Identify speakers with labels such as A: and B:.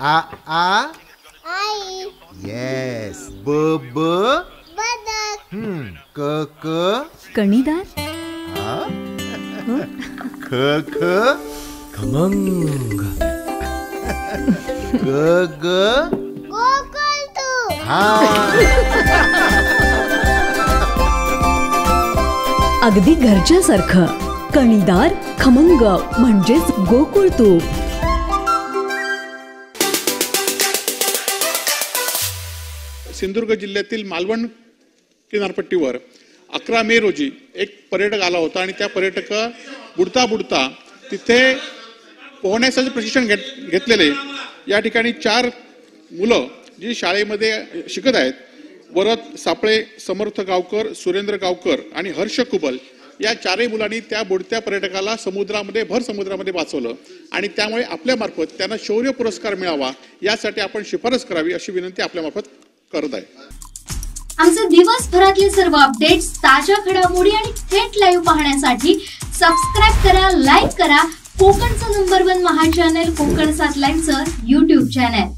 A: आ
B: आई.
A: Yes. ब
B: बदक.
A: क
C: कणीदार.
A: ख
D: खमंग.
A: ग
B: गोकुळतू.
C: अगदी घरच्यासारखं. कणीदार खमंग म्हणजेच गोकुळ तूप.
E: सिंधुदुर्ग जिल्ह्यातील मालवण किनारपट्टीवर 11 मे रोजी एक पर्यटक आला होता आणि त्या पर्यटक बुडता बुडता तिथे पोहण्याचं प्रशिक्षण घेतलेले या ठिकाणी 4 मुलं जी शाळेमध्ये शिकत आहेत, वरद सापळे, समर्थ गावकर, सुरेंद्र गावकर आणि हर्ष कुबल, या 4 मुलांनी त्या बुडत्या पर्यटकाला भर समुद्रामध्ये वाचवलं आणि त्यामुळे आपल्यामार्फत त्यांना शौर्य पुरस्कार मिळावा यासाठी आपण शिफारस करावी अशी विनंती आपल्यामार्फत करत आहे.
F: आमचे दिवसभरातले सर्व अपडेट्स, ताज्या घडामोडी आणि थेट लाईव्ह पाहण्यासाठी सबस्क्राईब करा, लाईक करा कोकणचं नंबर 1 महा चॅनल कोकण 7 लाईव्हचं YouTube चॅनल.